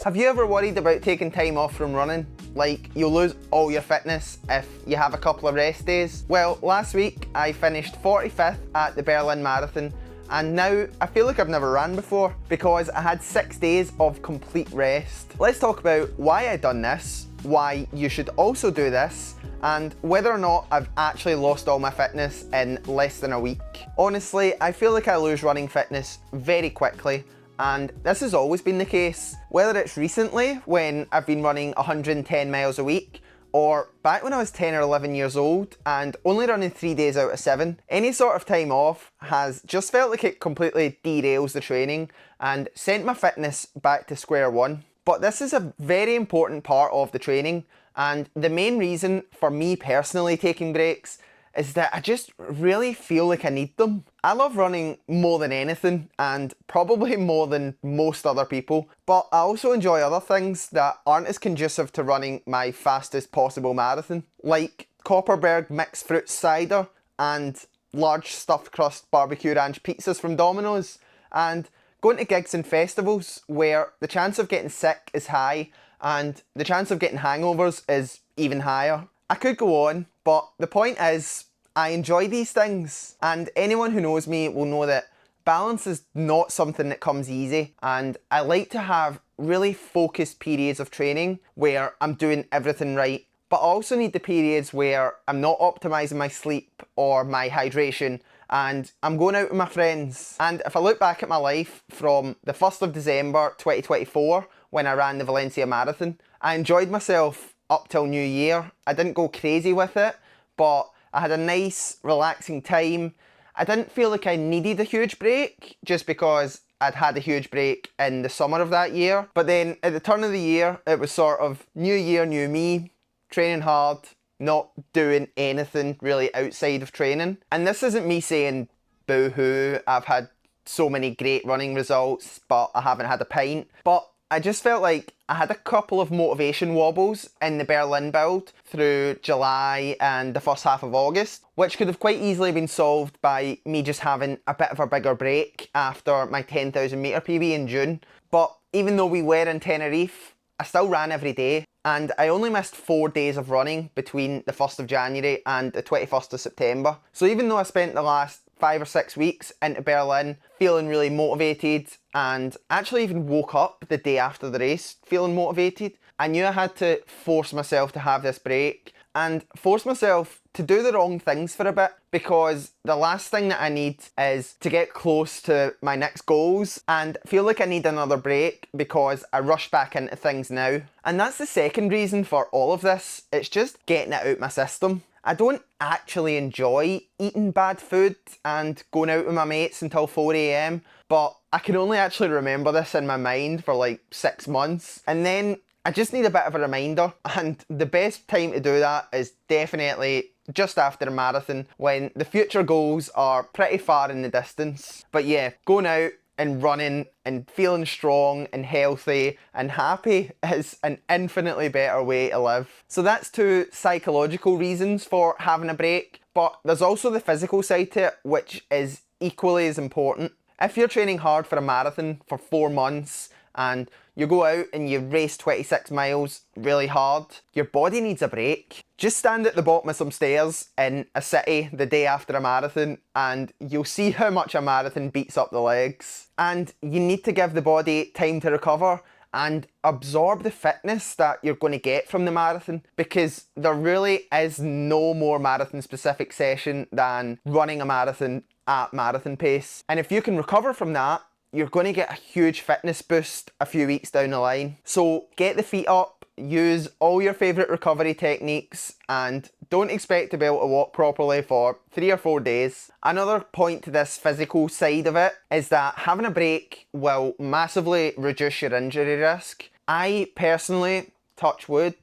Have you ever worried about taking time off from running? Like, you'll lose all your fitness if you have a couple of rest days? Well, last week I finished 45th at the Berlin Marathon, and now I feel like I've never ran before because I had 6 days of complete rest. Let's talk about why I done this, why you should also do this, and whether or not I've actually lost all my fitness in less than a week. Honestly, I feel like I lose running fitness very quickly, and this has always been the case. Whether it's recently when I've been running 110 miles a week, or back when I was 10 or 11 years old and only running 3 days out of 7, any sort of time off has just felt like it completely derails the training and sent my fitness back to square one. But this is a very important part of the training, and the main reason for me personally taking breaks is that I just really feel like I need them. I love running more than anything, and probably more than most other people, but I also enjoy other things that aren't as conducive to running my fastest possible marathon, like Kopparberg mixed fruit cider and large stuffed crust barbecue ranch pizzas from Domino's, and going to gigs and festivals where the chance of getting sick is high and the chance of getting hangovers is even higher. I could go on, but the point is, I enjoy these things, and anyone who knows me will know that balance is not something that comes easy, and I like to have really focused periods of training where I'm doing everything right, but I also need the periods where I'm not optimising my sleep or my hydration and I'm going out with my friends. And if I look back at my life from the 1st of December 2024 when I ran the Valencia Marathon, I enjoyed myself up till New Year. I didn't go crazy with it, but I had a nice, relaxing time. I didn't feel like I needed a huge break just because I'd had a huge break in the summer of that year. But then at the turn of the year, it was sort of new year, new me, training hard, not doing anything really outside of training. And this isn't me saying boo-hoo, I've had so many great running results, but I haven't had a pint. But I just felt like I had a couple of motivation wobbles in the Berlin build through July and the first half of August, which could have quite easily been solved by me just having a bit of a bigger break after my 10,000 metre PB in June. But even though we were in Tenerife, I still ran every day, and I only missed 4 days of running between the 1st of January and the 21st of September. So even though I spent the last 5 or 6 weeks into Berlin feeling really motivated, and actually even woke up the day after the race feeling motivated, I knew I had to force myself to have this break and force myself to do the wrong things for a bit, because the last thing that I need is to get close to my next goals and feel like I need another break because I rush back into things now. And that's the second reason for all of this. It's just getting it out my system. I don't actually enjoy eating bad food and going out with my mates until 4 AM, but I can only actually remember this in my mind for like 6 months, and then I just need a bit of a reminder, and the best time to do that is definitely just after a marathon when the future goals are pretty far in the distance. But yeah, going out and running and feeling strong and healthy and happy is an infinitely better way to live. So that's 2 psychological reasons for having a break, but there's also the physical side to it, which is equally as important. If you're training hard for a marathon for 4 months and you go out and you race 26 miles really hard, your body needs a break. Just stand at the bottom of some stairs in a city the day after a marathon and you'll see how much a marathon beats up the legs. And you need to give the body time to recover and absorb the fitness that you're going to get from the marathon, because there really is no more marathon specific session than running a marathon at marathon pace. And if you can recover from that, you're going to get a huge fitness boost a few weeks down the line. So get the feet up, use all your favourite recovery techniques, and don't expect to be able to walk properly for 3 or 4 days. Another point to this physical side of it is that having a break will massively reduce your injury risk. I personally, touch wood,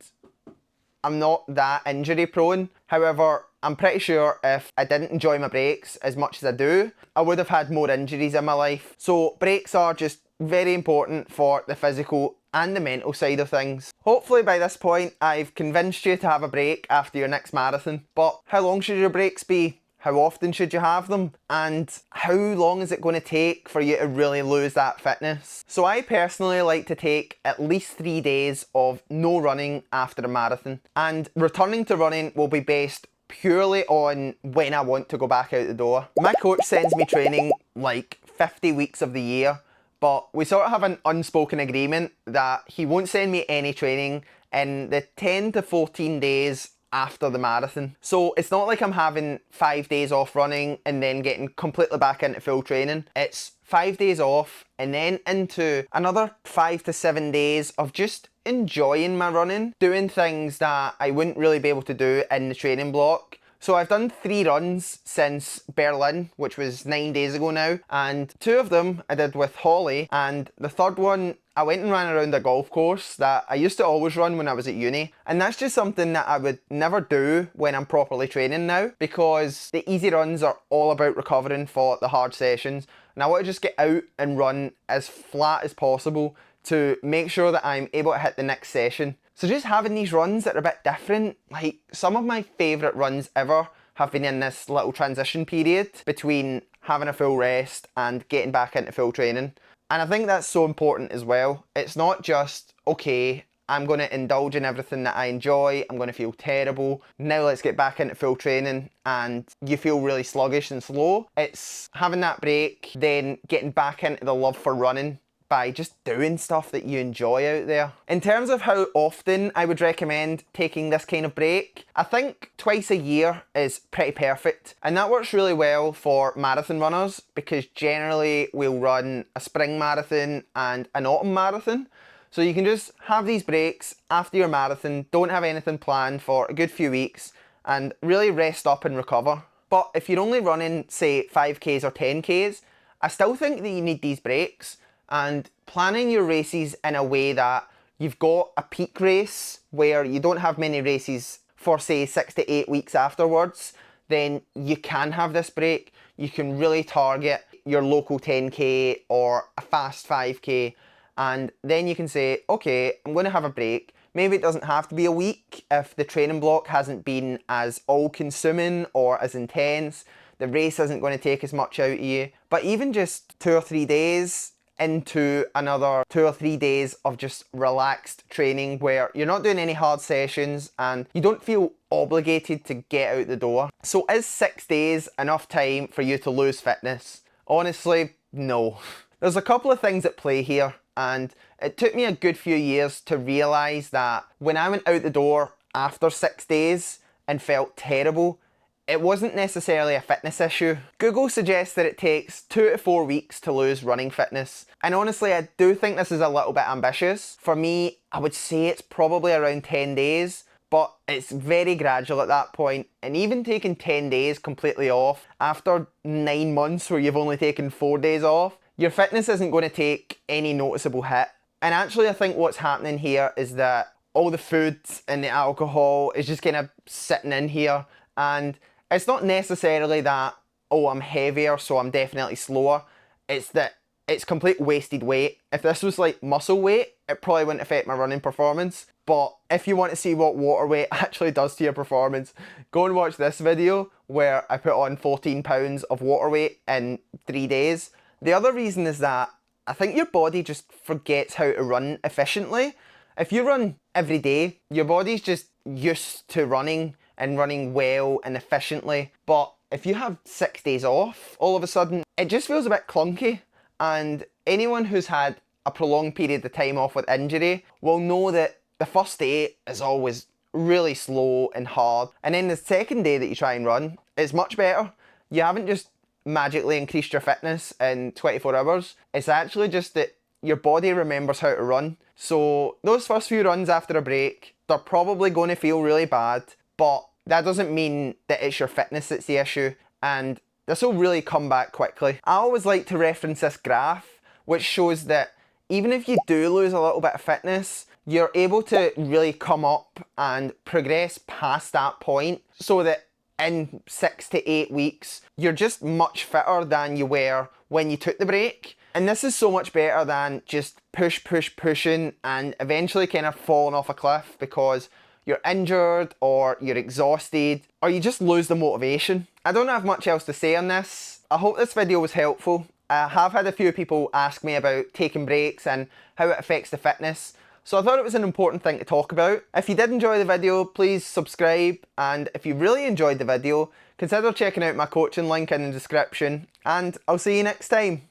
I'm not that injury prone. However, I'm pretty sure if I didn't enjoy my breaks as much as I do, I would have had more injuries in my life. So breaks are just very important for the physical and the mental side of things. Hopefully by this point I've convinced you to have a break after your next marathon. But how long should your breaks be? how often should you have them, and how long is it going to take for you to really lose that fitness. So I personally like to take at least 3 days of no running after a marathon, and returning to running will be based purely on when I want to go back out the door. My coach sends me training like 50 weeks of the year, but we sort of have an unspoken agreement that he won't send me any training in the 10 to 14 days after the marathon. So it's not like I'm having 5 days off running and then getting completely back into full training. It's 5 days off and then into another 5 to 7 days of just enjoying my running, doing things that I wouldn't really be able to do in the training block. So I've done 3 runs since Berlin, which was 9 days ago now, and 2 of them I did with Holly, and the third one I went and ran around a golf course that I used to always run when I was at uni. And that's just something that I would never do when I'm properly training now, because the easy runs are all about recovering for the hard sessions, and I want to just get out and run as flat as possible to make sure that I'm able to hit the next session. So just having these runs that are a bit different, like some of my favourite runs ever have been in this little transition period between having a full rest and getting back into full training. And I think that's so important as well. It's not just, okay, I'm going to indulge in everything that I enjoy, I'm going to feel terrible, now let's get back into full training, and you feel really sluggish and slow. It's having that break, then getting back into the love for running by just doing stuff that you enjoy out there. In terms of how often I would recommend taking this kind of break, I think twice a year is pretty perfect. And that works really well for marathon runners, because generally we'll run a spring marathon and an autumn marathon. So you can just have these breaks after your marathon, don't have anything planned for a good few weeks, and really rest up and recover. But if you're only running, say, 5Ks or 10Ks, I still think that you need these breaks. And planning your races in a way that you've got a peak race where you don't have many races for, say, 6 to 8 weeks afterwards, then you can have this break. You can really target your local 10K or a fast 5K, and then you can say, okay, I'm going to have a break. Maybe it doesn't have to be a week if the training block hasn't been as all-consuming or as intense. The race isn't going to take as much out of you. But even just 2 or 3 days into another 2 or 3 days of just relaxed training where you're not doing any hard sessions and you don't feel obligated to get out the door. So is 6 days enough time for you to lose fitness? Honestly, no. There's a couple of things at play here, and it took me a good few years to realise that when I went out the door after 6 days and felt terrible, it wasn't necessarily a fitness issue. Google suggests that it takes 2 to 4 weeks to lose running fitness. And honestly, I do think this is a little bit ambitious. For me, I would say it's probably around 10 days, but it's very gradual at that point. And even taking 10 days completely off, after 9 months where you've only taken 4 days off, your fitness isn't going to take any noticeable hit. And actually, I think what's happening here is that all the food and the alcohol is just kind of sitting in here, and it's not necessarily that, oh, I'm heavier, so I'm definitely slower. It's that it's complete wasted weight. If this was like muscle weight, it probably wouldn't affect my running performance. But if you want to see what water weight actually does to your performance, go and watch this video where I put on 14 pounds of water weight in 3 days. The other reason is that I think your body just forgets how to run efficiently. If you run every day, your body's just used to running and running well and efficiently. But if you have 6 days off, all of a sudden, it just feels a bit clunky. And anyone who's had a prolonged period of time off with injury will know that the first day is always really slow and hard. And then the second day that you try and run, it's much better. You haven't just magically increased your fitness in 24 hours. It's actually just that your body remembers how to run. So those first few runs after a break, they're probably going to feel really bad. But that doesn't mean that it's your fitness that's the issue, and this will really come back quickly. I always like to reference this graph, which shows that even if you do lose a little bit of fitness, you're able to really come up and progress past that point, so that in 6 to 8 weeks, you're just much fitter than you were when you took the break. And this is so much better than just pushing and eventually kind of falling off a cliff because you're injured or you're exhausted or you just lose the motivation. I don't have much else to say on this. I hope this video was helpful. I have had a few people ask me about taking breaks and how it affects the fitness, so I thought it was an important thing to talk about. If you did enjoy the video, please subscribe, and if you really enjoyed the video, consider checking out my coaching link in the description, and I'll see you next time.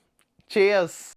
Cheers!